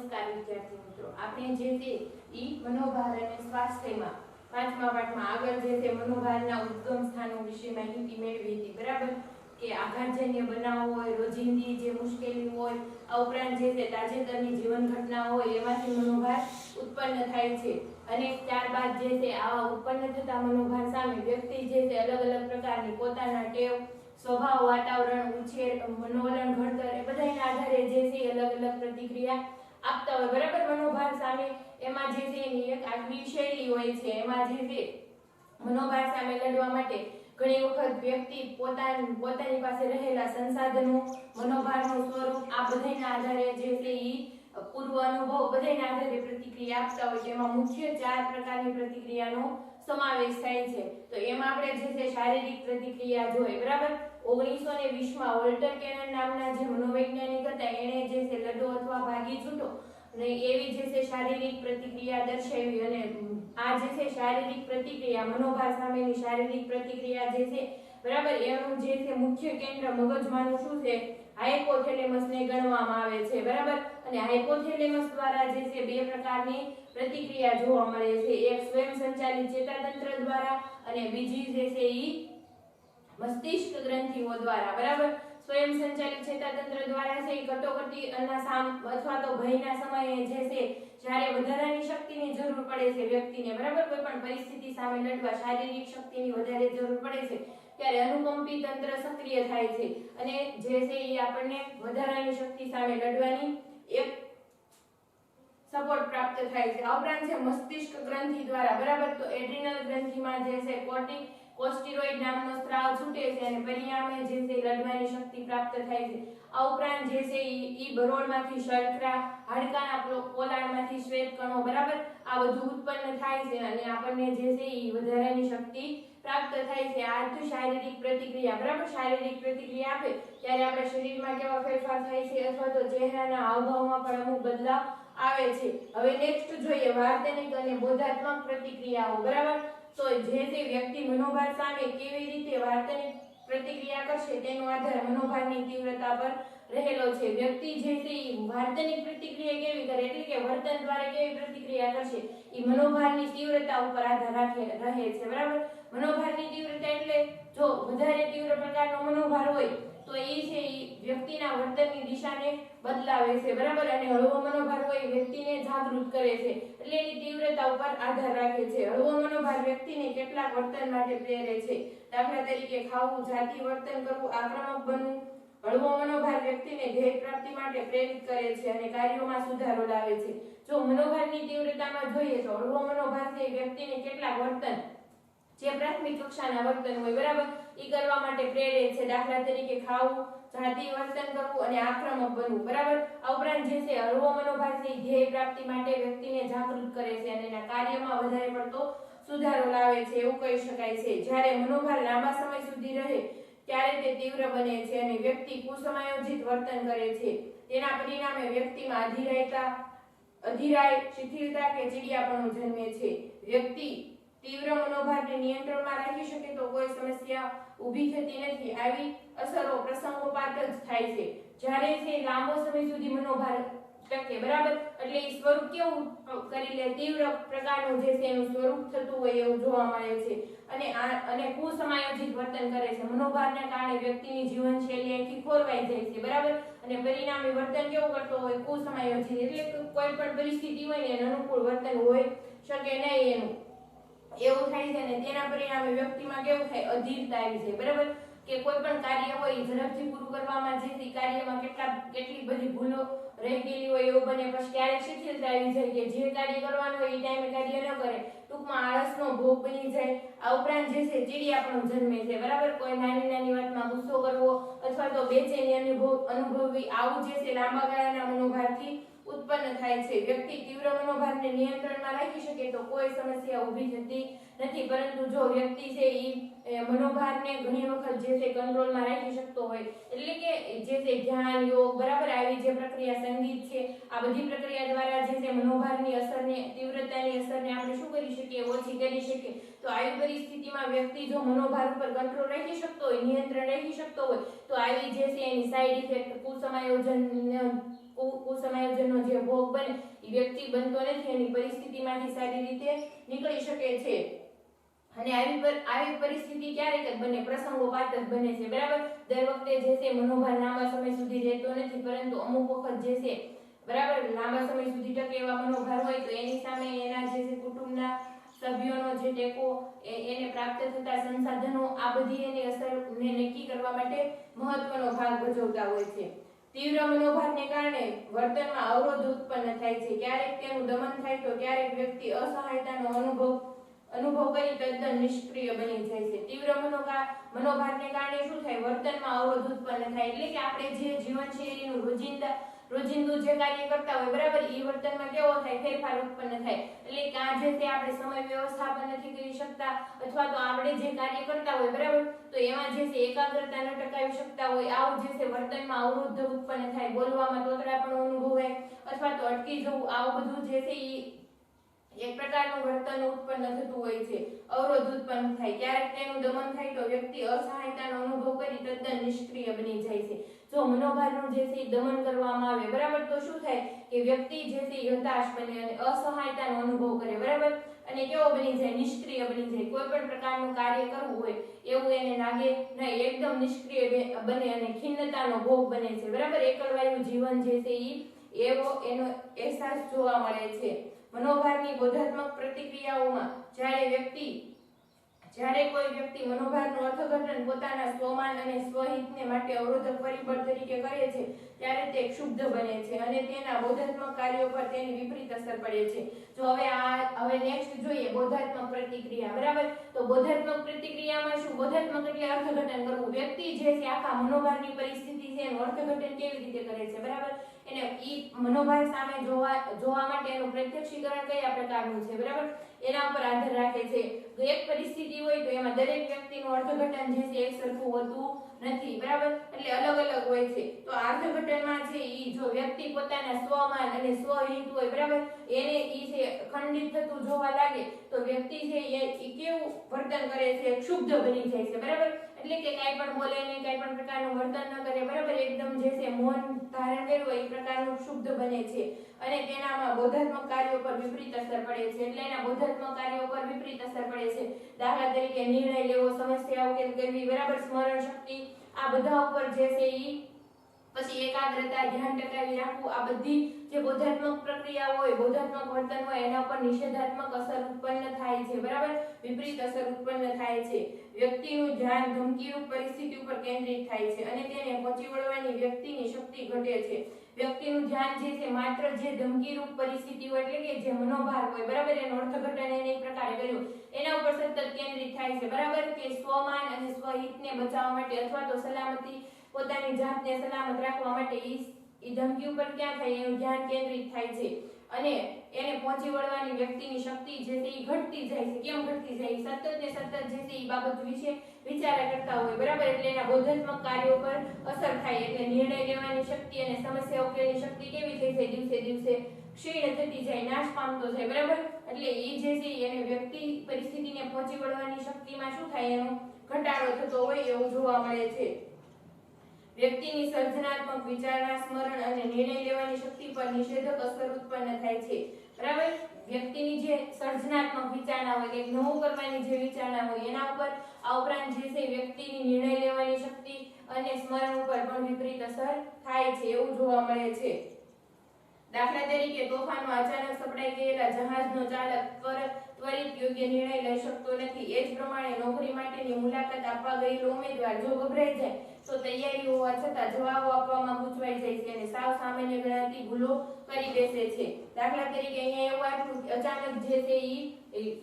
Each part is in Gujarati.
નમસ્કાર વિદ્યાર્થી મિત્રો, આપણે જે છે ઈ મનોભાર અને સ્વાસ્થ્યમાં પાંચમા પાઠમાં આગળ જે છે મનોભારના ઉદ્ગમ સ્થાનો વિશે માહિતી મેળવી હતી, બરાબર? કે આઘાતજન્ય બનાવ હોય, રોજિંદી જે મુશ્કેલી હોય, આ ઉપરાંત જે છે તાજેતરની જીવન ઘટના હોય એમાંથી મનોભાર ઉત્પન્ન થાય છે. અને ત્યારબાદ જે છે આવા ઉત્પન્ન થતા મનોભાર સામે વ્યક્તિ જે છે અલગ અલગ પ્રકારની પોતાના ટેવ, સ્વભાવ, વાતાવરણ, ઉછેર, મનોવલણ, ઘડતર એ બધાના આધારે જે છે અલગ અલગ પ્રતિક્રિયા આપતા હોય, બરાબર? મનોભાર સામે એમાં જે છે એની એક આગવી શૈલી હોય છે. એમાં જે છે મનોભાર સામે લડવા માટે ઘણી વખત વ્યક્તિ પોતાની પાસે રહેલા સંસાધનો, મનોભારનું સ્વરૂપ, આ બધાના આધારે જે છે ઈ પૂર્વ અનુભવ બધાના આધારે પ્રતિક્રિયા આપતા હોય. તેમાં મુખ્ય 4 પ્રકારની પ્રતિક્રિયાનો સમાવેશ થાય છે. તો એમાં આપણે જે છે શારીરિક પ્રતિક્રિયા જોઈએ, બરાબર? 1920માં વોલ્ટર કેનન નામના જે મનોવૈજ્ઞાનિક હતા એણે જે છે લડો અથવા ભાગી છૂટો અને એવી જે છે શારીરિક પ્રતિક્રિયા દર્શાવી. અને આ જે છે શારીરિક પ્રતિક્રિયા, મનોભાર સામેની શારીરિક પ્રતિક્રિયા જે છે, બરાબર, એનું જે છે મુખ્ય કેન્દ્ર મગજમાંનું શું છે, હાઇપોથેલેમસ ને ગણવામાં આવે છે, બરાબર? અને હાઇપોથેલેમસ દ્વારા જે છે 2 પ્રકારની પ્રતિક્રિયા જોવા મળે છે. એક સ્વયં સંચાલિત ચેતાતંત્ર દ્વારા અને બીજી જે છે ઈ મસ્તિષ્ક ગ્રંથિઓ દ્વારા, બરાબર? સ્વયં સંચાલિત ચેતાતંત્ર દ્વારા છે કટોકટી અથવા તો ભયના સમયે જે છે જ્યારે વધારાની શક્તિની જરૂર પડે છે વ્યક્તિને, બરાબર, કોઈ પણ પરિસ્થિતિ સામે લડવા શારીરિક શક્તિની વધારે જરૂર પડે છે ત્યારે અનુકંપી તંત્ર સક્રિય થાય છે અને જે છે એ આપણને વધારાની શક્તિ સામે લડવાની એક સપોર્ટ પ્રાપ્ત થાય છે. આ ઉપરાંત છે મસ્તિષ્ક ગ્રંથિ દ્વારા, બરાબર? તો એડ્રિનલ ગ્રંથિમાં જે છે કોર્ટિકોસ્ટેરોઇડ નામનો સ્ત્રાવ છૂટે છે અને પરિણામે જે છે લડવાની શક્તિ પ્રાપ્ત થાય છે. આ ઉપરાંત જે છે ઈ બરોળમાંથી શર્કરા, હાડકાના પોલાણમાંથી શ્વેત કણો, બરાબર, આ બધું ઉત્પન્ન થાય છે અને આપણને જે છે ઈ વધારાની શક્તિ પ્રાપ્ત થાય છે. આ તો શારીરિક પ્રતિક્રિયા, બરાબર? શારીરિક પ્રતિક્રિયા આપે ત્યારે આપણા શરીરમાં કેવા ફેરફાર થાય છે અથવા તો ચહેરાના હાવભાવમાં પણ અમુક બદલાવ આવે છે. હવે નેક્સ્ટ જોઈએ વાર્તનિક અને બોધાત્મક પ્રતિક્રિયાઓ, બરાબર? તો જે તે વ્યક્તિ મનોભાર સામે કેવી રીતે વાર્તનિક પ્રતિક્રિયા કરશે તેનો આધાર મનોભારની તીવ્રતા પર રહેલો છે. વ્યક્તિ જે છે ઈ વાર્તનિક પ્રતિક્રિયા કેવી કરે એટલે કે વર્તન દ્વારા કેવી પ્રતિક્રિયા કરશે ઈ મનોભારની તીવ્રતા ઉપર આધાર રહે છે, બરાબર? મનોભારની તીવ્રતા એટલે જો વધારે તીવ્ર પ્રકારનો મનોભાર હોય તો ઈ છે ઈ વ્યક્તિના વર્તનની દિશાને બદલાવે છે, બરાબર? અને હળવો મનોભાર હોય વ્યક્તિને જાગૃત કરે છે એટલે એની તીવ્રતા ઉપર આધાર રાખે છે. હળવો મનોભાર વ્યક્તિને કેટલાક વર્તન માટે પ્રેરે છે, દાખલા તરીકે ખાવું, જાતિ વર્તન કરવું, આક્રમક બનવું. હળવો મનોભાર વ્યક્તિને ધ્યેય પ્રાપ્તિ માટે પ્રેરિત કરે છે અને કાર્યોમાં સુધારો લાવે છે. જો મનોભારની તીવ્રતામાં જોઈએ તો હળવો મનોભાર છે વ્યક્તિને કેટલાક વર્તન જે પ્રાથમિક કક્ષાના વર્તન હોય, બરાબર, ઈ કરવા માટે પ્રેરે છે, દાખલા તરીકે ખાવું, જાતિ વર્તન કરવું અને આક્રમક બનવું, બરાબર? આ ઉપરાંત જે છે હળવો મનોભાર છે ધ્યેય પ્રાપ્તિ માટે વ્યક્તિને જાગૃત કરે છે અને એના કાર્યમાં વધારે પડતો સુધારો લાવે છે એવું કહી શકાય છે. જ્યારે મનોભાર લાંબા સમય સુધી રહે ત્યારે તે તીવ્ર બને છે અને વ્યક્તિ કુસમાયોજિત વર્તન કરે છે. તેના પરિણામે વ્યક્તિમાં અધીરાય, શિથિલતા કે ચીડિયાપણું જન્મે છે. વ્યક્તિ તીવ્ર મનોભારને નિયંત્રણમાં રાખી શકે તો કોઈ સમસ્યા ઊભી થતી નથી. આવી અસરો પ્રસંગોપાત જ થાય છે. જ્યારે તે લાંબો સમય સુધી મનોભાર ટકે, બરાબર, એટલે એ સ્વરૂપ કેવું કરી લે, તીવ્ર પ્રકારનું જે છે એનું સ્વરૂપ થતું હોય એવું જોવા મળે છે અને કુસમાયોજિત વર્તન કરે છે. મનોભારના કારણે વ્યક્તિની જીવનશૈલી આખી ખોરવાઈ જાય છે, બરાબર, અને પરિણામી વર્તન કેવું કરતો હોય, કુસમાયોજિત, એટલે કોઈ પણ પરિસ્થિતિ હોય ને એનું અનુકૂળ વર્તન હોય શકે નહીં એનું એવું થાય છે ને તેના પરિણામે વ્યક્તિમાં કેવું થાય, અધીરતા આવી જાય, બરાબર? કે કોઈ પણ કાર્ય હોય ઝડપથી પૂરું કરવામાં જે કાર્યમાં કેટલી બધી ભૂલો રહી ગયેલી હોય એવું બને. પછી ક્યારેક શિથિલતા આવી જાય કે જે કાર્ય કરવાનું હોય એ ટાઈમે કાર્ય ન કરે, ટૂંકમાં આળસનો ભોગ બની જાય. આ ઉપરાંત જે છે ચીડિયાપણું જન્મે છે, બરાબર? કોઈ નાની વાતમાં ગુસ્સો કરવો અથવા તો બેચેની અનુભવવી, આવું જે છે લાંબા ગાળાના મનોભારથી ઉત્પન્ન થાય છે. વ્યક્તિ તીવ્ર મનોભારને નિયંત્રણમાં રાખી શકે તો કોઈ સમસ્યા ઊભી થતી નથી, પરંતુ જો વ્યક્તિ છે ઈ મનોભારને ઘણી વખત જે છે કંટ્રોલમાં રાખી શકતો હોય એટલે કે જે છે ધ્યાન, યોગ, બરાબર, આવી જે પ્રક્રિયા, સંગીત છે, આ બધી પ્રક્રિયા દ્વારા જે છે મનોભારની અસરને, તીવ્રતાની અસરને આપણે શું કરી શકીએ, ઓછી કરી શકીએ. તો આવી પરિસ્થિતિમાં વ્યક્તિ જો મનોભાર ઉપર કંટ્રોલ રાખી શકતો હોય, નિયંત્રણ રાખી શકતો હોય તો આવી જે છે એની સાઈડ ઇફેક્ટ, કુસમાયોજન કુસમાયોજનનો જે ભોગ બને એ વ્યક્તિ બનતો નથી, એની પરિસ્થિતિમાંથી સારી રીતે નીકળી શકે છે. અને આવી પરિસ્થિતિ ક્યારેક જ બને, પ્રસંગોપાત જ બને છે, બરાબર. દર વખતે જે છે મનોભાર લાંબા સમય સુધી રહેતો નથી, પરંતુ અમુક વખત જે છે બરાબર લાંબા સમય સુધી ટકે એવા મનોભાર હોય તો એની સામે એના જે છે કુટુંબના સભ્યોનો જે ટેકો, એને પ્રાપ્ત થતા સંસાધનો, આ બધી એની અસરને નક્કી કરવા માટે મહત્વનો ભાગ ભજવતા હોય છે. તીવ્ર મનોભારને કારણે વર્તનમાં અવરોધ ઉત્પન્ન થાય છે. ક્યારેક તેનું દમન થાય તો ક્યારેક વ્યક્તિ અસહાયતાનો અનુભવ કરી તદ્દન નિષ્ક્રિય બની જાય છે. તીવ્ર મનોભારને કારણે શું થાય? વર્તનમાં અવરોધ ઉત્પન્ન થાય, એટલે કે આપણે જે જીવનશૈલીનું રોજિંદુ જે કાર્ય કરતા હોય બરાબર, એ વર્તનમાં કેવો થાય? ફેરફાર ઉત્પન્ન થાય. એટલે કે આ જે તે આપણે સમય વ્યવસ્થાપન નથી કરી શકતા, અથવા તો આપણે જે કાર્ય કરતા હોય બરાબર, તો એમાં જે છે એકાગ્રતા ન ટકાવી શકતા હોય, આવું જે છે વર્તનમાં અવરોધ ઉત્પન્ન થાય, બોલવામાં તોતરાપણું અનુભવાય, અથવા તો અટકી જવું, આવું બધું જે છે એ એક પ્રકારનું વર્તન ઉત્પન્ન થતું હોય છે, અવરોધ ઉત્પન્ન થાય. ક્યારેક તેનું દમન થાય તો વ્યક્તિ અસહાયતાનો અનુભવ કરી તદ્દન નિષ્ક્રિય બની જાય છે. જો મનોભારનું જે છે દમન કરવામાં આવે બરાબર, તો શું થાય કે વ્યક્તિ જે છે હતાશ બને અને અસહાયતાનો અનુભવ કરે બરાબર, અને કેવો બની જાય? નિષ્ક્રિય બની જાય. કોઈ પણ પ્રકારનું કાર્ય કરવું હોય એવું એને લાગે નહીં, એકદમ નિષ્ક્રિય બને અને ખિન્નતાનો ભોગ બને છે બરાબર. એકલવાયું જીવન જે છે એવો એનો અહેસાસ જોવા મળે છે. મનોભારની બોધાત્મક પ્રતિક્રિયાઓમાં જ્યારે કોઈ વ્યક્તિ મનોભારનું અર્થઘટન પોતાના સ્વમાન અને સ્વહિતને માટે અવરોધક પરિબળ તરીકે કરે છે, ત્યારે તે ક્ષુબ્ધ બને છે અને તેના બોધાત્મક કાર્યો પર તેની વિપરીત અસર પડે છે. જો હવે નેક્સ્ટ જોઈએ બોધાત્મક પ્રતિક્રિયા બરાબર. તો બોધાત્મક પ્રતિક્રિયામાં શું? બોધાત્મક એટલે અર્થઘટન કરવું. વ્યક્તિ જે છે આખા મનોભારની પરિસ્થિતિ છે એનું અર્થઘટન કેવી રીતે કરે છે બરાબર, એને ઈ મનોભાર સામે જોવા માટે એનું પ્રત્યક્ષીકરણ કયા પ્રકારનું છે બરાબર, એના ઉપર આધાર રાખે છે. તો એક પરિસ્થિતિ હોય તો એમાં દરેક વ્યક્તિનું અર્થઘટન જે છે એક સરખું હોતું નથી બરાબર, એટલે અલગ અલગ હોય છે. તો અર્થઘટનમાં છે ઈ જો વ્યક્તિ પોતાના સ્વમાન અને સ્વહિત હોય બરાબર, એને ઈ છે ખંડિત થતું જોવા લાગે તો વ્યક્તિ છે એ કેવું વર્તન કરે છે? ક્ષુબ્ધ બની જાય છે બરાબર. એટલે કે કાંઈ પણ બોલે નહીં, કાંઈ પણ પ્રકારનું વર્તન ન કરે બરાબર, એકદમ જે છે મૌન ધારણ કર્યું હોય એ પ્રકારનું ક્ષુબ્ધ બને છે અને તેનામાં બોધાત્મક કાર્યો પર વિપરીત અસર પડે છે. એટલે એના બોધાત્મક કાર્યો પર વિપરીત અસર પડે છે. દાખલા તરીકે નિર્ણય લેવો, સમસ્યા ઉકેલ કરવી બરાબર, સ્મરણ શક્તિ, આ બધા ઉપર જે છે ઈ, પછી એકાગ્રતા, ધ્યાન ટકાવી રાખવું, આ બધી જે બોધાત્મક પ્રક્રિયા હોય, બોધાત્મક વર્તન હોય, એના પર નિષેધાત્મક અસર ઉત્પન્ન થાય છે બરાબર, વિપરીત અસર ઉત્પન્ન થાય છે. વ્યક્તિનું ધ્યાન ધમકીરૂપ પરિસ્થિતિ ઉપર કેન્દ્રિત થાય છે અને તેને પહોંચી વળવાની વ્યક્તિની શક્તિ ઘટે છે. વ્યક્તિનું ધ્યાન જે છે માત્ર જે ધમકીરૂપ પરિસ્થિતિ હોય, એટલે કે જે મનોભાર હોય બરાબર, એનું અર્થઘટન એને એક પ્રકારે કર્યું, એના ઉપર સતત કેન્દ્રિત થાય છે બરાબર, કે સ્વમાન અને સ્વહિતને બચાવવા માટે અથવા તો સલામતી, પોતાની જાતને સલામત રાખવા માટે ઈ ધમકી ઉપર ક્યાં થાય? એનું ધ્યાન કેન્દ્રિત થાય છે અને એને પહોંચી વળવાની વ્યક્તિની શક્તિ જે છે એ ઘટતી જાય છે. કેમ ઘટતી જાય? સતત ને સતત જે છે એ બાબત વિશે વિચાર કરતા હોય બરાબર, એટલે એના બોધાત્મક કાર્યો પર અસર થાય, એટલે નિર્ણય લેવાની શક્તિ અને સમસ્યા ઉકેલની શક્તિ કેવી થઈ જાય? દિવસે દિવસે ક્ષીણ થતી જાય, નાશ પામતો જાય બરાબર. એટલે એ જે છે એને વ્યક્તિ પરિસ્થિતિને પહોંચી વળવાની શક્તિમાં શું થાય? એનો ઘટાડો થતો હોય એવું જોવા મળે છે. વ્યક્તિની સર્જનાત્મક વિચારણા, સ્મરણ અને નિર્ણય લેવાની શક્તિ પર નિષેધક અસર ઉત્પન્ન થાય છે બરાબર. વ્યક્તિની જે સર્જનાત્મક વિચારણા હોય, કે નવું કરવાની જે વિચારણા હોય એના ઉપર, આ ઉપરાંત જે છે વ્યક્તિની નિર્ણય લેવાની શક્તિ અને સ્મરણ ઉપર પણ વિપરીત અસર થાય છે એવું જોવા મળે છે. દાખલા તરીકે તોફાનમાં અચાનક સપડાઈ ગયેલા જહાજનો ચાલક ત્વરિત યોગ્ય નિર્ણય લઈ શકતો નથી. એ જ પ્રમાણે નોકરી માટેની મુલાકાત આપવા ગયેલો ઉમેદવાર જો ગભરાઈ જાય તો તૈયારી હોવા છતાં જવાબો આપવામાં ગૂંચવાઈ જાય છે અને સાવ સામાન્ય ગણાતી ભૂલો કરી બેસે છે. દાખલા તરીકે અહીંયા એવું આપ્યું, અચાનક જે છે ઈ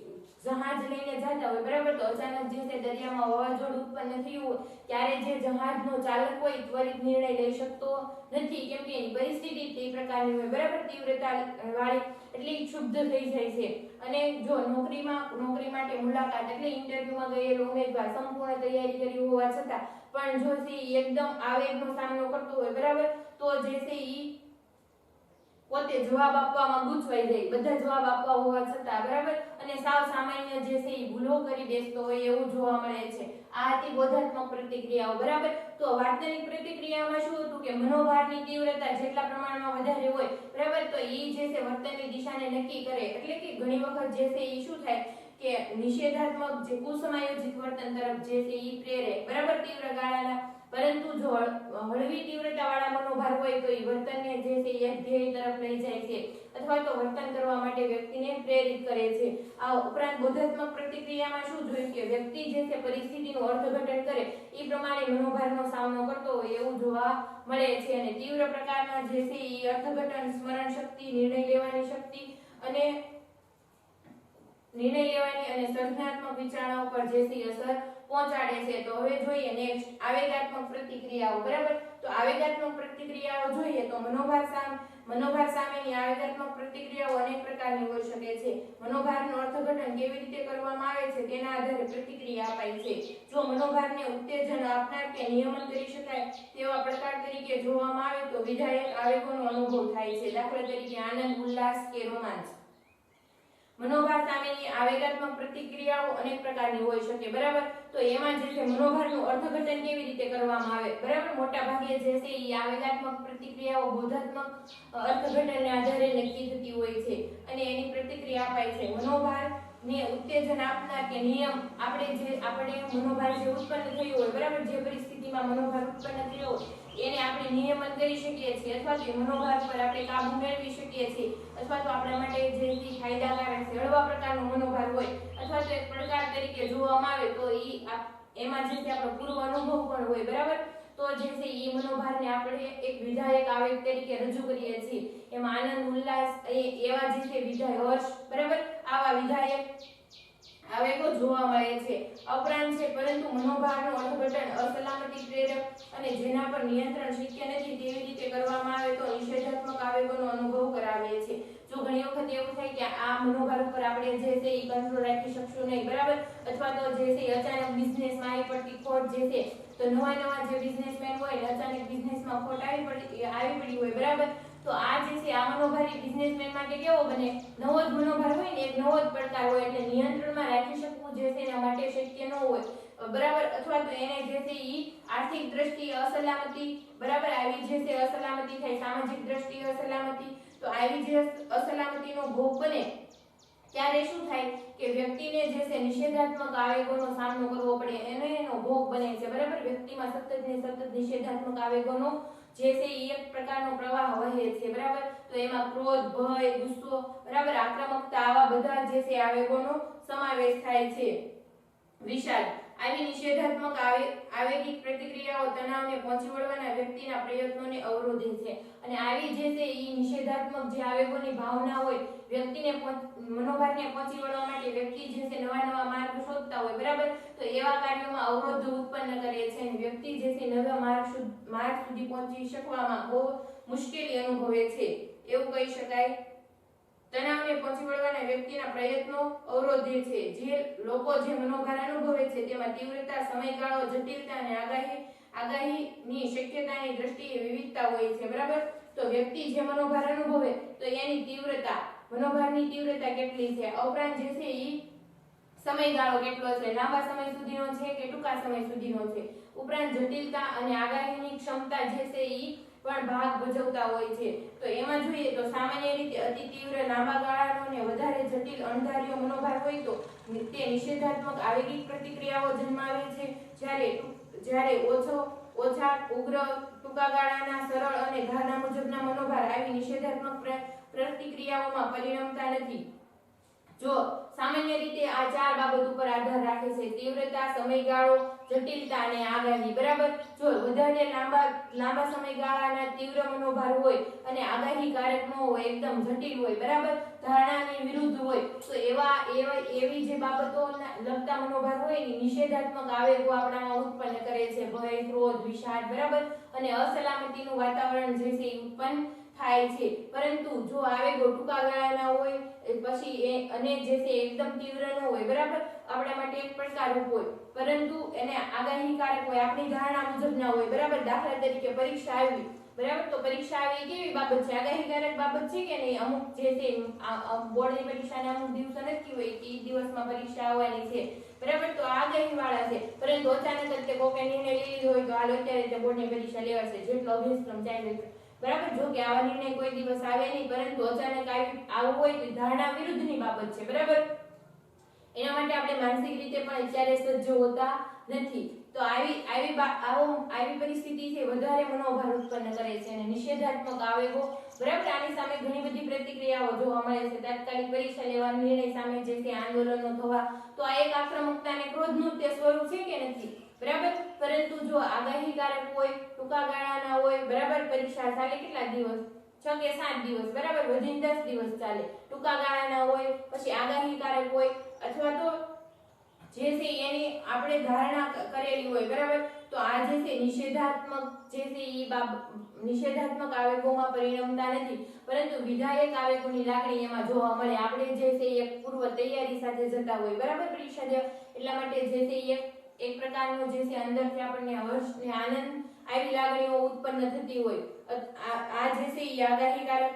જહાજ લઈને જતા હોય બરાબર, તો અચાનક જે છે દરિયામાં વાવાઝોડું ઉત્પન્ન થયું હોય ત્યારે જે જહાજનો ચાલક હોય ત્વરિત નિર્ણય લઈ શકતો નથી, કેમ કે એની પરિસ્થિતિ તે પ્રકારની હોય બરાબર, તીવ્રતા વાળી, એટલે ક્ષુબ્ધ થઈ જાય છે. અને જો નોકરી માટે મુલાકાત એટલે ઇન્ટરવ્યુમાં ગયેલો ઉમેદવાર સંપૂર્ણ તૈયારી કરી હોવા છતાં પણ જો છે એકદમ આવેગનો સામનો કરતો હોય બરાબર, તો જે છે ઈ પોતે જવાબ આપવામાં ગૂંચવાઈ જાય, બધા જવાબ આપવા હોવા છતાં, બરાબર, અને સાવ સામાન્ય જે છે એ ભૂલો કરી બેસતો હોય એવું જોવા મળે છે. આ હતી બોધાત્મક પ્રતિક્રિયાઓ, બરાબર. તો વર્તનિક પ્રતિક્રિયામાં શું હતું કે મનોભારની તીવ્રતા જેટલા પ્રમાણમાં વધારે હોય, બરાબર, તો એ જે છે વર્તનની દિશાને નક્કી કરે. એટલે કે ઘણી વખત જે છે એ શું થાય કે નિષેધાત્મક જે કુસમાયોજિત વર્તન તરફ જે છે એ પ્રેરે, બરાબર, તીવ્ર ગાળાના. પરંતુ જો હળવી તીવ્રતાવાળા મનોભાર હોય તો એ વર્તનને જે છે એ ધ્યેય તરફ લઈ જાય છે અથવા તો વર્તન કરવા માટે વ્યક્તિને પ્રેરિત કરે છે. આ ઉપરાંત બોધાત્મક પ્રતિક્રિયામાં શું જોયું કે વ્યક્તિ જે છે પરિસ્થિતિનું અર્થઘટન કરે એ પ્રમાણે મનોભારનો સામનો કરતો હોય એવું જોવા મળે છે. અને તીવ્ર પ્રકારના જે છે એ અર્થઘટન, સ્મરણ શક્તિ, નિર્ણય લેવાની શક્તિ અને સર્જનાત્મક વિચારણા ઉપર જે છે અસર પહોંચાડે છે. તો હવે જોઈએ નેક્સ્ટ આવેગાત્મક પ્રતિક્રિયાઓ, બરાબર. તો આવેગાત્મક પ્રતિક્રિયાઓ જોઈએ તો મનોભાર સામેની આવેગાત્મક પ્રતિક્રિયાઓ અનેક પ્રકારની હોઈ શકે છે. મનોભારનું અર્થઘટન કેવી રીતે કરવામાં આવે છે તેના આધારે પ્રતિક્રિયા અપાય છે. જો મનોભારને ઉત્તેજન આપનાર કે નિયમન કરી શકાય તેવા પ્રકાર તરીકે જોવામાં આવે તો વિધાયક આવેગોનો અનુભવ થાય છે. દાખલા તરીકે આનંદ, ઉલ્લાસ કે રોમાંચ. મનોભાર સામેની આવેગાત્મક પ્રતિક્રિયાઓ અનેક પ્રકારની હોઈ શકે, બરાબર. તો એમાં જે છે મનોભારનું અર્થઘટન કેવી રીતે કરવામાં આવે, બરાબર. મોટા ભાગે જે છે એ આવેગાત્મક પ્રતિક્રિયાઓ બોધાત્મક અર્થઘટનને આધારે નક્કી થતી હોય છે અને એની પ્રતિક્રિયા અપાય છે. મનોભારને ઉત્તેજન આપનાર કે નિયમ આપણે મનોભાર જે ઉત્પન્ન થયું હોય, બરાબર, જે પરિસ્થિતિમાં મનોભાર ઉત્પન્ન થયો હોય એને આપણે નિયમન કરી શકીએ છીએ અથવા તો મનોભાર પર આપણે કાબુ મેળવી શકીએ છીએ અથવા તો આપણા માટે જે ફાયદાકારક છે હળવા પ્રકારનો મનોભાર હોય અથવા તો એક પડકાર તરીકે જોવામાં આવે તો એમાં જે છે આપણો પૂર્વ અનુભવ પણ હોય, બરાબર. તો જે છે એ મનોભારને આપણે એક વિધાયક આવેગ તરીકે રજૂ કરીએ છીએ. એમાં આનંદ, ઉલ્લાસ એવા જે છે વિધાયક, હર્ષ, બરાબર, આવા વિધાયક આવેગો જોવા મળે છે. ઉપરાંત છે પરંતુ મનોભારનું અર્થઘટન અસલામતી પ્રેરક અને જેના પર નિયંત્રણ શક્ય નથી તેવી રીતે કરવામાં આવે તો નિષેધાત્મક આવેગોનો અનુભવ કરાવે છે. જો ઘણી વખત એવું થાય કે આ મનોભાર ઉપર આપણે જે છે એ કંટ્રોલ રાખી શકશું નહીં, બરાબર, અથવા તો જે છે અચાનક બિઝનેસમાં આવી પડતી ખોટ જે છે તો નવા જે બિઝનેસમેન હોય અચાનક બિઝનેસમાં ખોટ આવી પડી હોય, બરાબર. તો આ જે છે આ મનોભાર બિઝનેસમેન માટે કેવો બને, નવો જ મનોભાર હોય ને, એક નવો જ પડકાર હોય એટલે નિયંત્રણમાં રાખી શકવું જે છે એના માટે શક્ય ન હોય, બરાબર. અથવા તો એને જે છે એ આર્થિક દ્રષ્ટિએ અસલામતી, બરાબર, આવી જે છે અસલામતી થાય, સામાજિક દ્રષ્ટિએ અસલામતી, તો આવી જે અસલામતીનો ભોગ બને ત્યારે શું થાય કે વ્યક્તિને જે છે નિષેધાત્મક આવેગોનો સામનો કરવો પડે એનો ભોગ બને છે, બરાબર. વ્યક્તિમાં સતત નિષેધાત્મક આવેગોનો જે છે એ એક પ્રકારનો પ્રવાહ વહે છે, બરાબર. તો એમાં ક્રોધ, ભય, ગુસ્સો, બરાબર, આક્રમકતા આવા બધા જે છે આવેગોનો સમાવેશ થાય છે. વિષાદ આવી નિષેધાત્મક આવેગિક પ્રતિક્રિયાઓ તણાવને પહોંચી વળવાના વ્યક્તિના પ્રયત્નોને અવરોધે છે અને આવી જે છે એ નિષેધાત્મક જે આવેગોની ભાવના હોય વ્યક્તિને મનોભારને પહોંચી વળવા માટે વ્યક્તિ જે છે નવા માર્ગ શોધતા હોય, બરાબર. તો એવા કાર્યોમાં અવરોધ ઉત્પન્ન કરે છે અને વ્યક્તિ જે છે નવા માર્ગ સુધી પહોંચી શકવામાં બહુ મુશ્કેલી અનુભવે છે એવું કહી શકાય. તણાવને પહોંચી વળવાના વ્યક્તિના પ્રયત્નો અવરોધે છે. જે લોકો જે મનોભાર અનુભવે છે તેમાં તીવ્રતા, સમયગાળો, જટિલતા અને આગાહીની શક્યતાની દ્રષ્ટિએ વિવિધતા હોય છે, બરાબર. તો વ્યક્તિ જે મનોભાર અનુભવે તો એની તીવ્રતા, મનોભારની તીવ્રતા કેટલી છે, ઉપરાંત જે છે એ સમયગાળો કેટલો છે, લાંબા સમય સુધીનો છે કે ટૂંકા સમય સુધીનો છે, ઉપરાંત જટિલતા અને આગાહીની ક્ષમતા જે છે એ પણ ભાગ ભજવતા હોય છે. તો એમાં જોઈએ તો સામાન્ય રીતે અતિ તીવ્ર, લાંબા ગાળાનો અને વધારે જટિલ અણધાર્યો મનોભાર હોય તો તે નિષેધાત્મક આવેગિક પ્રતિક્રિયાઓ જન્માવે છે. જ્યારે ઓછા ઉગ્ર, ટૂંકા ગાળાના, સરળ અને ધારણા મુજબના મનોભાર આવી નિષેધાત્મક પ્રતિક્રિયાઓમાં પરિણમતા નથી. જો સામાન્ય રીતે આ ચાર બાબત ઉપર આધાર રાખે છે: તીવ્રતા, સમયગાળો, જટિલતા અને આગાહી, બરાબર. જો વધારે લાંબા સમયગાળાના તીવ્ર મનોભાર હોય અને આગાહીકારક ન હોય, એકદમ જટિલ હોય, બરાબર, ધારણાની વિરુદ્ધ હોય તો એવી જે બાબતોના લગતા મનોભાર હોય ને નિષેધાત્મક આવેગો આપણામાં ઉત્પન્ન કરે છે. ભય, ક્રોધ, વિષાદ, બરાબર, અને અસલામતીનું વાતાવરણ જે છે એ ઉત્પન્ન થાય છે, પરંતુ જો આવેગો ટૂંકા ગાળાના હોય પછી અને જે છે એકદમ તીવ્ર ન હોય, બરાબર, આપણા માટે એક પડકારરૂપ હોય, પરંતુ એને આગાહીકારક હોય, આપણી ધારણા મુજબના હોય, બરાબર. દાખલા તરીકે પરીક્ષા આવી, બરાબર, તો પરીક્ષા આવી કેવી બાબત છે? આગાહીકારક બાબત છે કે નહીં? અમુક જે છે બોર્ડની પરીક્ષાના અમુક દિવસો નક્કી હોય કે એ દિવસમાં પરીક્ષા આવવાની છે, બરાબર, તો આગાહી વાળા છે, પરંતુ અચાનક જ તે કોકે નિર્ણય લઈ લીધો હોય તો હાલ અત્યારે તે બોર્ડની પરીક્ષા લેવાશે, જેટલો અભ્યાસક્રમ ચાલ્યો છે, બરાબર. જો કે આવા નિર્ણય કોઈ દિવસ આવે નહીં, પરંતુ અચાનક આવું હોય તો ધારણા વિરુદ્ધની બાબત છે, બરાબર. એના માટે આપણે માનસિક રીતે પણ અત્યારે સજ્જ હોતા નથી. તો આવી પરિસ્થિતિ છે વધારે મનોભાર ઉત્પન્ન કરે છે અને નિષેધાત્મક આવેગો, બરાબર, આની સામે ઘણી બધી પ્રતિક્રિયાઓ જોવા મળે છે. તાત્કાલિક પરીક્ષા લેવા નિર્ણય સામે જે છે આંદોલનો થવા, તો આ એક આક્રમકતા અને ક્રોધનું તે સ્વરૂપ છે કે નથી, બરાબર. પરંતુ જો આગાહીકારક હોય, ટૂંકા ગાળાના હોય, બરાબર, પરીક્ષા ચાલે કેટલા દિવસ? 6 કે 7 દિવસ, બરાબર, વધીને 10 દિવસ ચાલે. ટૂંકા ગાળાના હોય, પછી આગાહીકારક હોય, અથવા તો જે છે એની આપણે ધારણા કરેલી હોય, બરાબર. તો આ જે છે નિષેધાત્મક જે છે નિષેધાત્મક આવેગોમાં પરિણમતા નથી, પરંતુ વિધાયક આવેગોની લાગણી એમાં જોવા મળે. આપણે જે છે એક પૂર્વ તૈયારી સાથે જતા હોય, બરાબર, પરીક્ષા દેવા, એટલા માટે જે છે એક પ્રકારનો જે છે અંદરથી આપણને હર્ષ ને આનંદ આવી લાગણીઓ ઉત્પન્ન થતી હોય. આ જે છે આગાહીકારક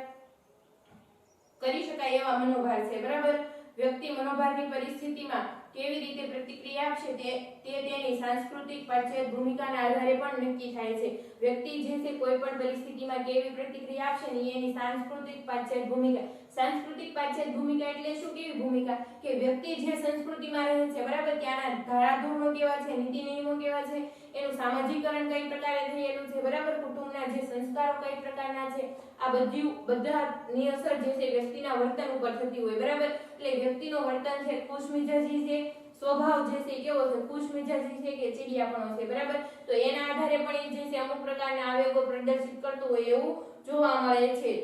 કરી શકાય એવા મનોભાર છે, બરાબર. વ્યક્તિ મનોભારની પરિસ્થિતિમાં કેવી રીતે પ્રતિક્રિયા આપશે તે તેની સાંસ્કૃતિક પાશ્ચાત્ય ભૂમિકાના આધારે પણ નક્કી થાય છે. વ્યક્તિ જે છે કોઈ પણ પરિસ્થિતિમાં કેવી પ્રતિક્રિયા આપશે ને એની સાંસ્કૃતિક પાશ્ચાત્ય ભૂમિકા. સાંસ્કૃતિક પાશ્ચાત્ય ભૂમિકા એટલે શું? કેવી ભૂમિકા? કે વ્યક્તિ જે સંસ્કૃતિમાં રહે છે, બરાબર, ત્યાંના ધારાધોરણો કેવા છે, નીતિ નિયમો કેવા છે, એનું સામાજિકરણ કઈ પ્રકારે થયેલું છે, બરાબર, કુટુંબના જે સંસ્કારો કઈ પ્રકારના છે, આ બધાની અસર જે છે વ્યક્તિના વર્તન ઉપર થતી હોય, બરાબર. એટલે વ્યક્તિનો વર્તન છે ખુશમિજાજી છે, સ્વભાવ જે છે કેવો છે? ખુશમિજાજી છે કે ચીડિયાપણો છે, બરાબર. તો એના આધારે પણ એ જે છે અમુક પ્રકારના આવેગો પ્રદર્શિત કરતું હોય એવું જોવા મળે છે.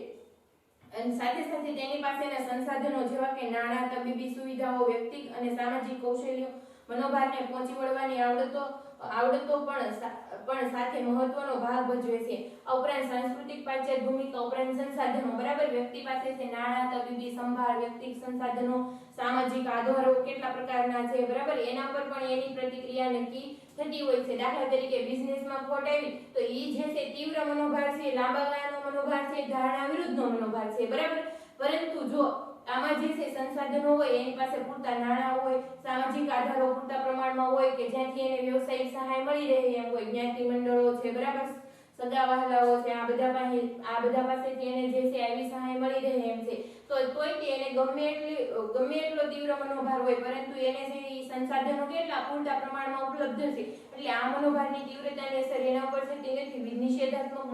અને સાથે સાથે તેની પાસેના સંસાધનો જેવા કે નાણાં, તબીબી સુવિધાઓ, વ્યક્તિગત અને સામાજિક કૌશલ્યો, મનોભારને પહોંચી વળવાની આવડતો પણ સાથે મહત્વનો ભાગ ભજવે છે. આ ઉપરાંત સાંસ્કૃતિક પાશ્ચાત્ય ભૂમિકા ઉપરાંત સંસાધનો, બરાબર, વ્યક્તિ પાસે છે નાણાં, તબીબી સંભાળ, વ્યક્તિગત સંસાધનો, સામાજિક આધારો કેટલા પ્રકારના છે, બરાબર, એના પર પણ એની પ્રતિક્રિયા નક્કી થતી હોય છે. દાખલા તરીકે બિઝનેસમાં ખોટ આવી તો ઈ જે છે તીવ્ર મનોભાર છે, લાંબા ગાળાનો મનોભાર છે, ધારણા વિરુદ્ધનો મનોભાર છે, બરાબર. પરંતુ જો આમાં જે છે સંસાધનો હોય, એની પાસે પૂરતા નાણાં હોય, સામાજિક આધારો પૂરતા પ્રમાણમાં હોય કે જ્યાંથી એને વ્યવસાયિક સહાય મળી રહે એમ હોય, જ્ઞાતિ મંડળો છે, બરાબર, સગા વહાલાઓ છે, આ બધા પાસેથી એને જે છે આવી સહાય મળી રહે એમ છે, તો તોય તે એને ગમે એટલો તીવ્ર મનોભાર હોય, પરંતુ એને જે સંસાધનો કેટલા પૂરતા પ્રમાણમાં ઉપલબ્ધ છે, એટલે આ મનોભારની તીવ્રતાની અસર એના ઉપર થતી નથી. નિષેધાત્મક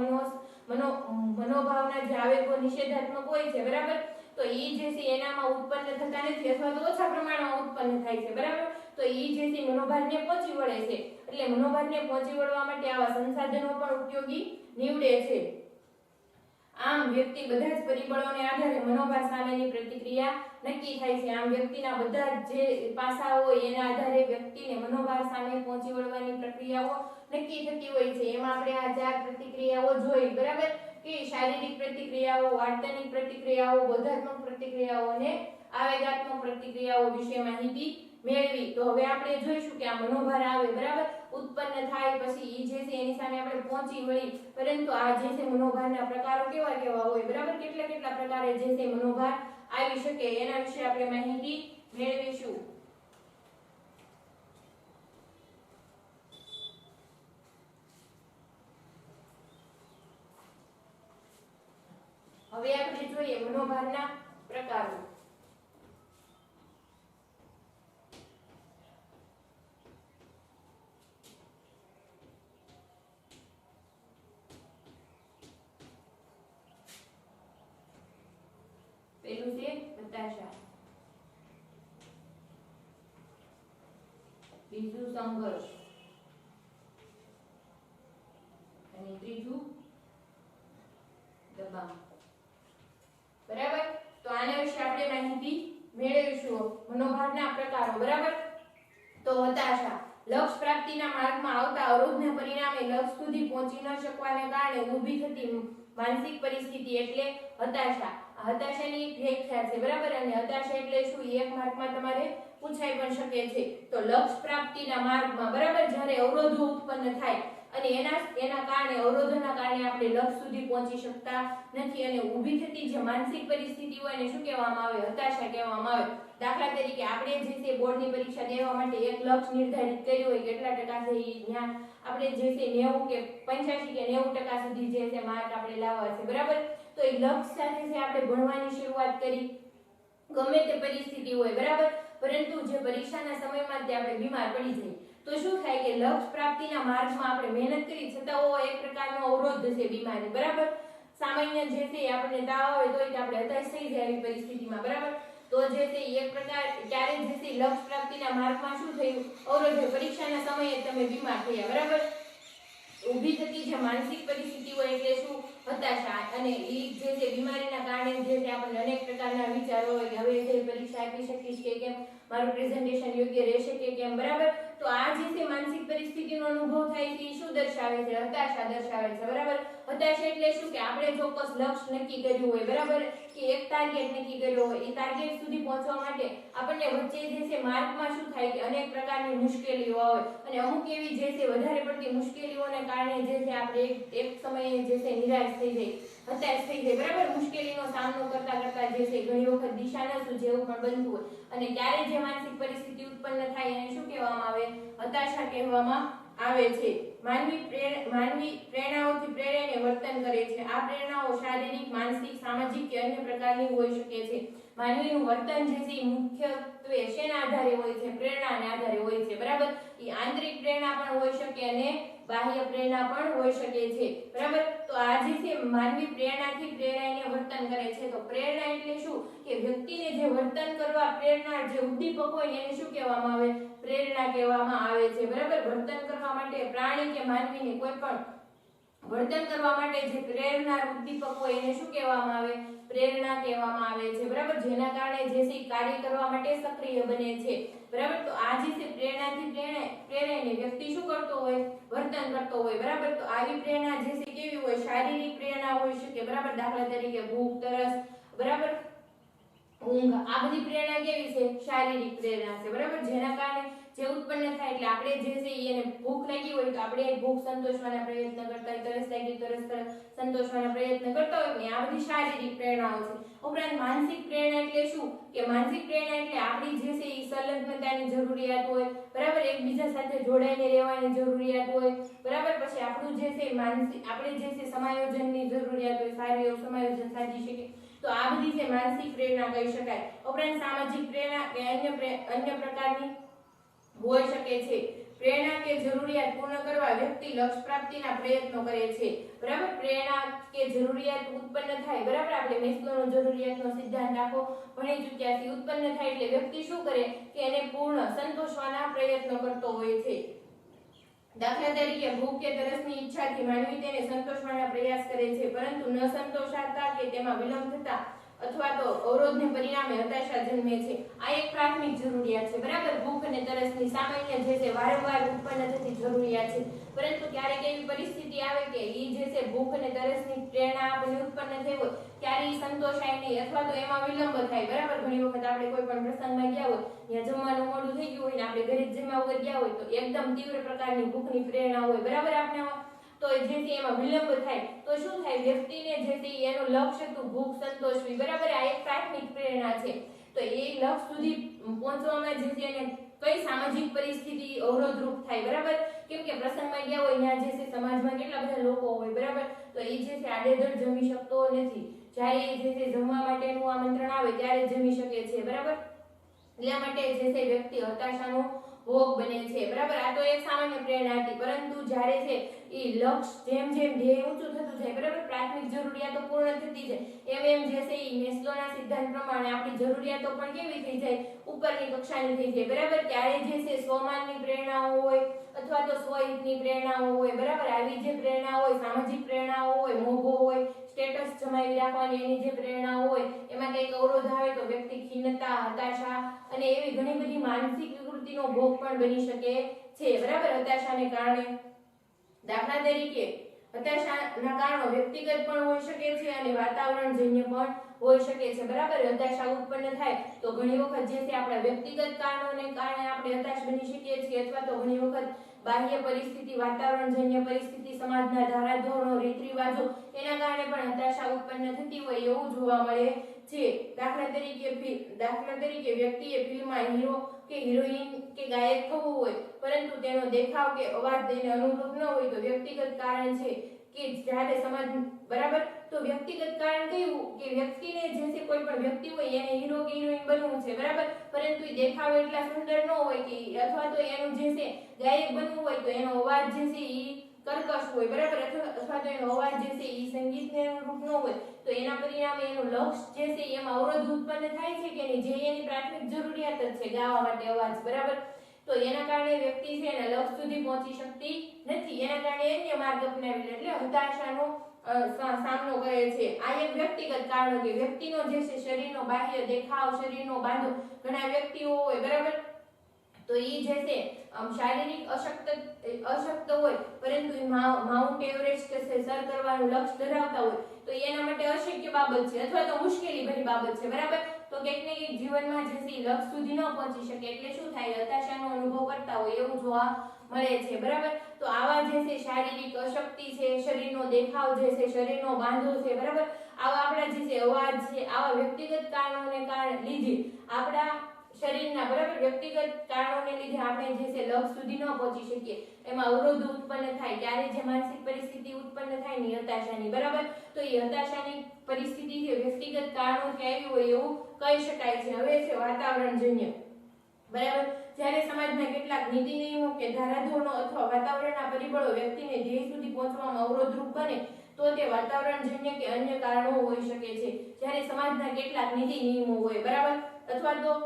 મનોભાવના જે આવેગો નિષેધાત્મક હોય છે, બરાબર, તો ઈ જે છે એનામાં ઉત્પન્ન થતા નથી અથવા તો ઓછા પ્રમાણમાં ઉત્પન્ન થાય છે, બરાબર. તો ઈ જે છે મનોભારને પહોંચી વળે છે, એટલે મનોભારને પહોંચી વળવા માટે આવા સંસાધનો પણ ઉપયોગી નીવડે છે. આમ વ્યક્તિ બધા જ પરિબળોને આધારે મનોભાર સામેની પ્રતિક્રિયા નક્કી થાય છે. આમ વ્યક્તિના બધા જે પાસાઓ હોય એના આધારે વ્યક્તિને મનોભાર સામે પહોંચી વળવાની પ્રક્રિયાઓ નક્કી થતી હોય છે. એમાં આપણે આ 4 પ્રતિક્રિયાઓ જોઈ, બરાબર, કે શારીરિક પ્રતિક્રિયાઓ, વર્તનિક પ્રતિક્રિયાઓ, બોધાત્મક પ્રતિક્રિયાઓ અને આવેગાત્મક પ્રતિક્રિયાઓ વિશે માહિતી મેળવી. તો હવે આપણે જોઈશું કે આ મનોભાર આવે, બરાબર, ઉત્પન્ન થાય પછી ઈ જે છે એની સામે આપણે પહોંચી વળી, પરંતુ આ જે છે મનોભારના પ્રકારો કેવા કેવા હોય, બરાબર, કેટલા પ્રકારે જે છે મનોભાર આવી શકે એના વિશે આપણે માહિતી મેળવીશું. હવે આપણે જોઈએ મનોભારના પ્રકારો. પેલું છે હતાશા, બીજું સંઘર્ષ અને ત્રીજું દબાણ, બરાબર. તો આના વિશે આપણે માહિતી મેળવીશું. મનોભારના પ્રકારો, બરાબર. તો હતાશા લક્ષ્ય પ્રાપ્તિના માર્ગમાં આવતા અવરોધને પરિણામે લક્ષ્ય સુધી પહોંચી ન શકવાને કારણે ઊભી થતી માનસિક પરિસ્થિતિ એટલે હતાશા. આ હતાશાની વ્યાખ્યા છે બરાબર. અને હતાશા એટલે શું? એક માર્કમાં તમારે પૂછાઈ પણ શકે છે. તો લક્ષ્ય પ્રાપ્તિના માર્ગમાં બરાબર જ્યારે અવરોધો ઉત્પન્ન થાય અને એના કારણે અવરોધોના કારણે આપણે લક્ષ્ય સુધી પહોંચી શકતા નથી અને ઊભી થતી જે માનસિક પરિસ્થિતિ હોય એને શું કહેવામાં આવે? હતાશા કહેવામાં આવે. દાખલા તરીકે આપણે જે છે બોર્ડની પરીક્ષા દેવા માટે એક લક્ષ્ય નિર્ધારિત કર્યું હોય કેટલા ટકા છે એ ત્યાં આપણે જે છે 90 કે 85 કે 90% સુધી જે છે માર્ક આપણે લાવવા છે બરાબર. તો એ લક્ષ્ય સાથે છે આપણે ભણવાની શરૂઆત કરી ગમે તે પરિસ્થિતિ હોય બરાબર. પરંતુ જે પરીક્ષાના સમયમાં તે આપણે બીમાર પડી જઈએ તો શું થાય કે લક્ષ્ય પ્રાપ્તિના માર્ગમાં આપણે મહેનત કરી છતાં એક પ્રકારનો અવરોધ છે બીમારી બરાબર. સામાન્ય જે છે આપણને તાવ આવે તોય આપણે હતાશ થઈ જાય એવી પરિસ્થિતિમાં બરાબર. તો જે છે એક પ્રકાર ત્યારે જે છે લક્ષ્ય પ્રાપ્તિના માર્ગમાં શું થયું? અવરોધ. પરીક્ષાના સમયે તમે બીમાર થયા બરાબર. ઊભી થતી જે માનસિક પરિસ્થિતિ હોય એટલે શું? હતાશા. અને એ જે છે બીમારીના કારણે જે છે આપણને અનેક પ્રકારના વિચારો હોય કે હવે જે પરીક્ષા આપી શકીશ કે કેમ, મારું પ્રેઝન્ટેશન યોગ્ય રહેશે કે કેમ બરાબર. તો આ જે છે માનસિક પરિસ્થિતિનો અનુભવ થાય છે એ શું દર્શાવે છે? હતાશા દર્શાવે છે બરાબર. હતાશા એટલે શું કે આપણે ચોક્કસ લક્ષ્ય નક્કી કર્યું હોય બરાબર કે એક ટાર્ગેટ નક્કી કર્યો હોય એ ટાર્ગેટ સુધી પહોંચવા માટે આપણને વચ્ચે જે છે માર્ગમાં શું થાય કે અનેક પ્રકારની મુશ્કેલીઓ આવે અને અમુક એવી જે છે વધારે પડતી મુશ્કેલીઓને કારણે જે છે આપણે એક સમયે જે છે નિરાશ થઈ જાય, હતાશ થઈ જાય બરાબર. મુશ્કેલીનો સામનો કરતા કરતા જે છે ઘણી વખત દિશા ન સૂઝે એવું પણ બનતું હોય અને ત્યારે જે માનસિક પરિસ્થિતિ ઉત્પન્ન થાય એને શું કહેવામાં આવે? હતાશા કહેવામાં આવે છે. માનવી પ્રેરણાઓથી પ્રેરાઈને વર્તન કરે છે. આ પ્રેરણાઓ શારીરિક, માનસિક, સામાજિક કે અન્ય પ્રકારની હોઈ શકે છે. માનવીનું વર્તન જે છે મુખ્યત્વે શેના આધારે હોય છે? પ્રેરણાના આધારે હોય છે બરાબર. એ આંતરિક પ્રેરણા પણ હોઈ શકે અને બાહ્ય પ્રેરણા પણ હોઈ શકે છે બરાબર. તો આ જે છે માનવી પ્રેરણાથી પ્રેરાઈને વર્તન કરે છે. તો પ્રેરણા એટલે શું કે વ્યક્તિને જે વર્તન કરવા પ્રેરણા જે ઉદ્દીપક હોય એને શું કહેવામાં આવે? પ્રેરણા કહેવામાં આવે છે બરાબર. વર્તન કરવા માટે પ્રાણી કે માનવીને કોઈ પણ વર્તન કરવા માટે જે પ્રેરણા ઉદ્દીપક હોય એને શું કહેવામાં આવે? પ્રેરણા કહેવામાં આવે છે બરાબર. જેના કારણે જે છે કાર્ય કરવા માટે સક્રિય બને છે બરાબર. તો આ જે છે પ્રેરણાથી પ્રેરાઈને વ્યક્તિ શું કરતો હોય? વર્તન કરતો હોય બરાબર. તો આવી પ્રેરણા જે છે કેવી હોય? શારીરિક પ્રેરણા હોઈ શકે બરાબર. દાખલા તરીકે ભૂખ, તરસ બરાબર, ઊંઘ. આ બધી પ્રેરણા કેવી છે? શારીરિક પ્રેરણા છે બરાબર. જેના કારણે જે ઉત્પન્ન થાય એટલે આપણે જે છે એને ભૂખ લાગી હોય તો આપણે ભૂખ સંતોષવાના પ્રયત્ન કરતા હોય, તરસ લાગી તરસ સંતોષવાના પ્રયત્ન કરતા હોય ને આ બધી શારીરિક પ્રેરણાઓ છે. ઉપરાંત માનસિક પ્રેરણા એટલે શું કે માનસિક પ્રેરણા એટલે આપણી જે છે એ સંલગ્નતાની જરૂરિયાત હોય બરાબર. એકબીજા સાથે જોડાઈને રહેવાની જરૂરિયાત હોય બરાબર. પછી આપણું જે છે માનસિક આપણે જે છે સમાયોજનની જરૂરિયાત હોય, સારું એવું સમાયોજન સાધી શકે. તો આ બધી જે માનસિક પ્રેરણા કહી શકાય. ઉપરાંત સામાજિક પ્રેરણા કે અન્ય પ્રકારની હોઈ શકે છે. પ્રેરણા કે જરૂરિયાત પૂર્ણ કરવા વ્યક્તિ લક્ષ્ય પ્રાપ્તિના પ્રયત્નો કરે છે બરાબર. પ્રેરણા કે જરૂરિયાત ઉત્પન્ન થાય બરાબર. આપણે મેસ્લોનો જરૂરિયાતનો સિદ્ધાંત આખો ભણી ચૂક્યા છીએ. ઉત્પન્ન થાય એટલે વ્યક્તિ શું કરે કે એને પૂર્ણ સંતોષવાના પ્રયત્નો કરતો હોય છે. દાખલા તરીકે ભૂખ કે તરસની ઈચ્છાથી માનવી તેને સંતોષવાના પ્રયાસ કરે છે પરંતુ ન સંતોષાતા કે તેમાં વિલંબ થતા અથવા તો અવરોધને પરિણામે હતાશા જન્મે છે. આ એક પ્રાથમિક જરૂરિયાત છે બરાબર. ભૂખ અને તરસની સામાન્ય જે છે વારંવાર ઉત્પન્ન થતી જરૂરિયાત છે. પરંતુ ક્યારેક એવી પરિસ્થિતિ આવે કે એ જે છે ભૂખ અને તરસની પ્રેરણા આપણને ઉત્પન્ન થઈ હોય ત્યારે એ સંતોષાય નહીં અથવા તો એમાં વિલંબ થાય બરાબર. ઘણી વખત આપણે કોઈ પણ પ્રસંગમાં ગયા હોય ત્યાં જમવાનું મોડું થઈ ગયું હોય ને આપણે ઘરે જમ્યા વગર ગયા હોય તો એકદમ તીવ્ર પ્રકારની ભૂખની પ્રેરણા હોય બરાબર. આપણે તો જેથી એમાં વિલંબ થાય તો શું થાય? વ્યક્તિને જેથી એનું લક્ષ્ય હતું ભૂખ સંતોષવી બરાબર. આ એક પ્રાથમિક પ્રેરણા છે. તો એ લક્ષ્ય સુધી પહોંચવામાં જેથી એને કઈ સામાજિક પરિસ્થિતિ અવરોધરૂપ થાય બરાબર. કેમ કે પ્રસંગમાં ગયા હોય ત્યાં જે છે સમાજમાં કેટલા બધા લોકો હોય બરાબર. તો એ જે છે આડેધડ જમી શકતો નથી. જ્યારે એ જે છે જમવા માટેનું આમંત્રણ આવે ત્યારે જમી શકે છે બરાબર. એટલા માટે જે છે વ્યક્તિ હતાશાનો ભોગ બને છે બરાબર. આ તો એક સામાન્ય પ્રેરણા હતી. પરંતુ જ્યારે છે એ લક્ષ્ય જેમ જેમ ધ્યેય ઊંચું થતું જાય બરાબર, પ્રાથમિક જરૂરિયાતો પૂર્ણ થતી જાય એમ જે છે એ મેસ્લોના સિદ્ધાંત પ્રમાણે આપણી જરૂરિયાતો પણ કેવી થઈ જાય? ઉપરની કક્ષાની થઈ જાય બરાબર. ત્યારે જે છે સ્વમાનની પ્રેરણાઓ હોય અથવા તો સ્વહિતની પ્રેરણાઓ હોય બરાબર. આવી જે પ્રેરણા હોય, સામાજિક પ્રેરણાઓ હોય, મોભો હોય, સ્ટેટસ જમાવી રાખવાની એની જે પ્રેરણાઓ હોય એમાં કંઈક અવરોધ આવે તો વ્યક્તિ ખિન્નતા, હતાશા અને એવી ઘણી બધી માનસિક વિકૃતિનો ભોગ પણ બની શકે છે બરાબર. હતાશાને કારણે દાખલા તરીકે હતાશાના કારણો વ્યક્તિગત પણ હોઈ શકે છે અને વાતાવરણજન્ય પણ હોઈ શકે છે, બરાબર. હતાશા ઉત્પન્ન થાય તો ઘણી વખત જે છે આપણા વ્યક્તિગત કારણોને કારણે આપણે હતાશ બની શકીએ છીએ, અથવા તો ઘણી વખત બાહ્ય પરિસ્થિતિ, વાતાવરણજન્ય પરિસ્થિતિ, સમાજના ધારાધોરણો, રીત રિવાજો એના કારણે પણ હતાશા ઉત્પન્ન થતી હોય એવું જોવા મળે છે. દાખલા તરીકે વ્યક્તિએ ફિલ્મમાં હીરો કે હિરોઈન કે ગાયક થવું હોય, પરંતુ તેનો દેખાવ કે અવાજ તેને અનુરૂપ ન હોય તો વ્યક્તિગત કારણ છે કે જ્યારે સમાજ, બરાબર. તો વ્યક્તિગત કારણ કયું કે વ્યક્તિને જે છે કોઈ પણ વ્યક્તિ હોય એને હીરો કે હિરોઈન બનવું છે, બરાબર, પરંતુ એ દેખાવ એટલા સુંદર ન હોય કે, અથવા તો એનું જે છે ગાયક બનવું હોય તો એનો અવાજ જે છે ઈ કર્કશ હોય, બરાબર, અથવા તો એનો અવાજ જે છે ઈ સંગીતને અનુરૂપ ન હોય તો એના પરિણામે એનું લક્ષ્ય જે છે એમાં અવરોધ ઉત્પન્ન થાય છે કે નહીં, જે એની પ્રાથમિક જરૂરિયાત જ છે ગાવા માટે અવાજ, બરાબર. તો એના કારણે વ્યક્તિ છે એના લક્ષ્ય સુધી પહોંચી શકતી નથી, એના કારણે અન્ય માર્ગ અપનાવી એટલે હતાશાનો સામનો કરે છે. આ એક વ્યક્તિગત કારણ કે વ્યક્તિનો જે છે શરીરનો બાહ્ય દેખાવ, શરીરનો બાંધો, ઘણા વ્યક્તિઓ હોય, બરાબર, તો ઈ જે છે શારીરિક અશક્ત હોય પરંતુ માઉન્ટ એવરેસ્ટ છે સર કરવાનું લક્ષ્ય ધરાવતા હોય તો એના માટે અશક્ય બાબત છે અથવા તો મુશ્કેલી ભરી બાબત છે, બરાબર. તો કંઈક ને કંઈક જીવનમાં જે છે લક્ષ્ય સુધી ન પહોંચી શકે એટલે શું થાય, હતાશાનો અનુભવ કરતા હોય એવું જોવા મળે છે, બરાબર. તો આવા જે છે શારીરિક અશક્તિ છે, શરીરનો દેખાવ જે છે, શરીરનો બાંધો છે, બરાબર, આવા આપણા જે છે અવાજ છે, આવા વ્યક્તિગત કારણોને કારણે લીધે આપણા શરીરના, બરાબર, વ્યક્તિગત કારણોને લીધે આપણે જે છે લક્ષ્ય સુધી ન પહોંચી શકીએ, એમાં અવરોધ ઉત્પન્ન થાય ત્યારે જે માનસિક પરિસ્થિતિ ઉત્પન્ન થાય ની હતાશાની, બરાબર. તો એ હતાશાની પરિસ્થિતિ છે વ્યક્તિગત કારણોથી આવી હોય એવું કહી શકાય છે. હવે છે વાતાવરણજન્ય, બરાબર. જ્યારે સમાજના કેટલાક નીતિ નિયમો કે ધારાધોરણો અથવા વાતાવરણના પરિબળો વ્યક્તિને ધ્યેય સુધી પહોંચવામાં અવરોધરૂપ બને તો તે વાતાવરણજન્ય કે અન્ય કારણો હોઈ શકે છે. જ્યારે સમાજના કેટલાક નીતિ નિયમો હોય, બરાબર, અથવા તો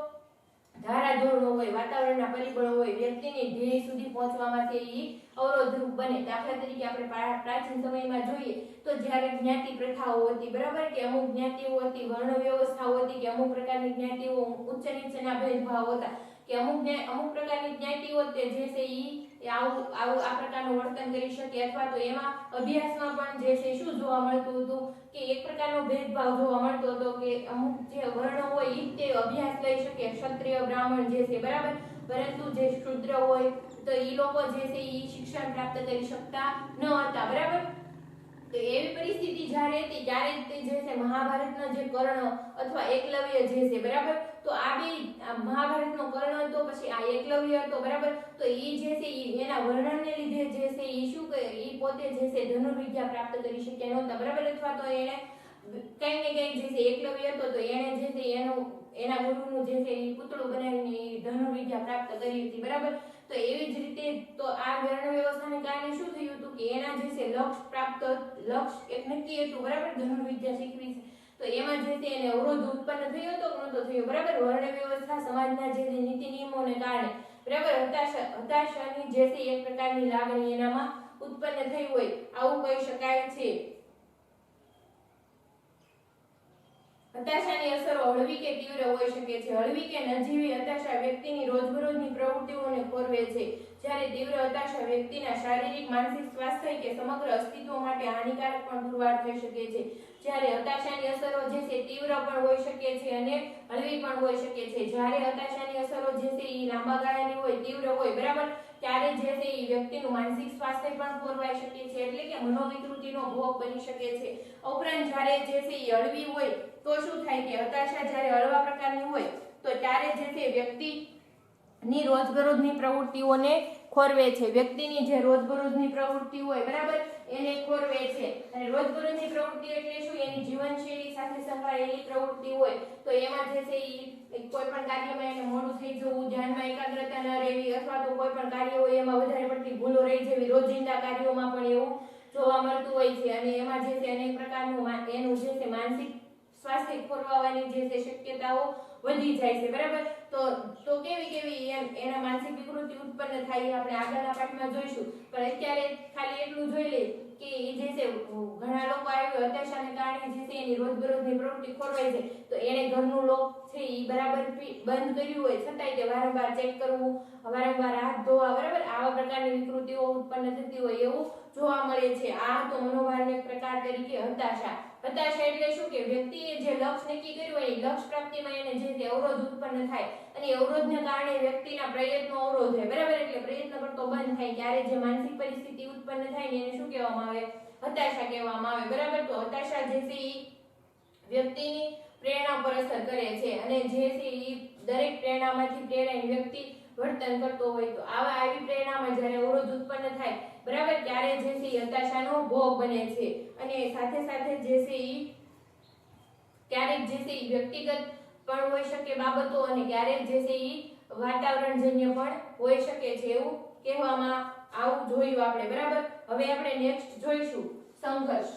ધારાધોરણો હોય, વાતાવરણના પરિબળો હોય, વ્યક્તિને ધ્યેય સુધી પહોંચવામાં ઈ અવરોધરૂપ બને. દાખલા તરીકે આપણે પ્રાચીન સમયમાં જોઈએ તો જ્યારે જ્ઞાતિ પ્રથાઓ હતી, બરાબર, કે અમુક જ્ઞાતિઓ હતી, વર્ણ વ્યવસ્થાઓ હતી, કે અમુક પ્રકારની જ્ઞાતિઓ ઉચ્ચ નીચના ભેદભાવ હતા, કે અમુક પ્રકારની જ્ઞાતિઓ તે જે છે ઈ આ પ્રકારનું વર્તન કરી શકે, અથવા તો એમાં અભ્યાસમાં પણ જે છે શું જોવા મળતું હતું કે એક પ્રકારનો ભેદભાવ જોવા મળતો હતો કે અમુક જે વર્ણો હોય ઈ તે અભ્યાસ લઈ શકે, ક્ષત્રિય, બ્રાહ્મણ જે છે, બરાબર, પરંતુ જે શૂદ્ર હોય તો ઈ લોકો જે છે ઈ શિક્ષણ પ્રાપ્ત કરી શકતા ન હતા, બરાબર. તો એવી પરિસ્થિતિ જ્યારે હતી ત્યારે તે જે છે મહાભારતનો જે કર્ણ અથવા એકલવ્ય જે છે, બરાબર, તો આ બે મહાભારતનો કર્ણ હતો, પછી આ એકલવ્ય હતો, બરાબર. તો ઈ જે છે ઈ એના વર્ણનને લીધે જે છે ઈ શું કહે, ઈ પોતે જે છે ધનુર્વિદ્યા પ્રાપ્ત કરી શક્યા નહોતા, બરાબર, અથવા તો એને કઈ ને કઈ જે છે એકલવ્ય હતો તો એને જે છે એના ગુરુનું જે છે ઈ પુતળું બનાવીને ધનુર્વિદ્યા પ્રાપ્ત કરી હતી, બરાબર. તો એવી જ રીતે તો આ વર્ણ વ્યવસ્થાને કારણે શું થયું હતું કે એના જે છે લક્ષ્ય એક નક્કી હતું, બરાબર, ધનુર્વિદ્યા શીખવી છે તો એમાં જે છે એને અવરોધ ઉત્પન્ન થયો હતો કે નહોતો થયો, બરાબર. વર્ણ વ્યવસ્થા, સમાજના જે નીતિ નિયમોને કારણે, બરાબર, હતાશાની જે છે એક પ્રકારની લાગણી એનામાં ઉત્પન્ન થઈ હોય આવું કહી શકાય છે. હતાશાની અસરો હળવી કે તીવ્ર હોઈ શકે છે. હળવી કે નજીવી હતાશા વ્યક્તિની રોજબરોજની પ્રવૃત્તિઓને ખોરવે છે, જ્યારે તીવ્ર હતાશા વ્યક્તિના શારીરિક, માનસિક સ્વાસ્થ્ય કે સમગ્ર અસ્તિત્વ માટે હાનિકારક પણ પુરવાર થઈ શકે છે. જ્યારે હતાશાની અસરો જે છે તીવ્ર પણ હોઈ શકે છે અને હળવી પણ હોઈ શકે છે. જ્યારે હતાશાની અસરો જે છે એ લાંબા ગાળાની હોય, તીવ્ર હોય, બરાબર, ત્યારે જે છે એ વ્યક્તિનું માનસિક સ્વાસ્થ્ય પણ ખોરવાઈ શકે છે, એટલે કે મનોવિકૃતિનો ભોગ બની શકે છે. ઉપરાંત જ્યારે જે છે એ હળવી હોય તો શું થાય કે હતાશા જ્યારે હળવા પ્રકારની હોય તો ત્યારે જે છે વ્યક્તિની રોજબરોજની પ્રવૃત્તિઓને ખોરવે છે. વ્યક્તિની જે રોજબરોજની પ્રવૃત્તિ હોય, બરાબર, એને ખોરવે છે. અને રોજબરોજની પ્રવૃત્તિ એટલે શું, એની જીવનશૈલી સાથે સંકળાયેલી પ્રવૃત્તિ હોય તો એમાં જે છે ઈ કોઈ પણ કાર્યમાં એને મોડું થઈ જવું, ધ્યાનમાં એકાગ્રતા ન રહેવી, અથવા તો કોઈ પણ કાર્ય હોય એમાં વધારે પડતી ભૂલો રહી જવી, રોજિંદા કાર્યોમાં પણ એવું જોવા મળતું હોય છે. અને એમાં જે છે અનેક પ્રકારનું એનું જે છે માનસિક સ્વાસ્થ્ય ખોરવાવાની જે છે શક્યતાઓ વધી જાય છે, બરાબર. તો કેવી એના માનસિક વિકૃતિ ઉત્પન્ન થાય આપણે આગળના પાઠમાં જોઈશું, પણ અત્યારે ખાલી એટલું જોઈ લે કે એ જે છે ઘણા લોકો આવ્યો હતાશાને કારણે જે છે એની રોજબરોજની પ્રવૃત્તિ ખોરવાઈ જાય, તો એને ઘરનું લોક છે ઈ બરાબર બંધ કર્યું હોય છતાંય તે વારંવાર ચેક કરવું, વારંવાર હાથ ધોવા, બરાબર, આવા પ્રકારની વિકૃતિઓ ઉત્પન્ન થતી હોય એવું જોવા મળે છે. આ તો મનોભારનો એક પ્રકાર તરીકે હતાશા. હતાશા એટલે શું કે વ્યક્તિએ જે લક્ષ્ય નક્કી કર્યું હોય એ લક્ષ્ય પ્રાપ્તિમાં એને જે તે અવરોધ ઉત્પન્ન થાય અને અવરોધને કારણે વ્યક્તિના પ્રયત્નો અવરોધ થાય, બરાબર, એટલે પ્રયત્ન કરતો બંધ થાય ત્યારે જે માનસિક પરિસ્થિતિ ઉત્પન્ન થાય ને એને શું કહેવામાં આવે? હતાશા કહેવામાં આવે, બરાબર. તો હતાશા જે છે ઈ વ્યક્તિની પ્રેરણા પર અસર કરે છે અને જે છે ઈ દરેક પ્રેરણામાંથી પ્રેરાઈ વ્યક્તિ વર્તન કરતો હોય, તો આવી પ્રેરણામાં જ્યારે અવરોધ ઉત્પન્ન થાય, બરાબર, ત્યારે જે છે ઈ હતાશાનો ભોગ બને છે. અને સાથે સાથે જે છે ઈ ક્યારેક જે છે ઈ વ્યક્તિગત પણ હોઈ શકે બાબતો અને ક્યારેક જે છે ઈ વાતાવરણજન્ય પણ હોઈ શકે છે એવું કહેવામાં આવું જોયું આપણે, બરાબર. હવે આપણે નેક્સ્ટ જોઈશું સંઘર્ષ.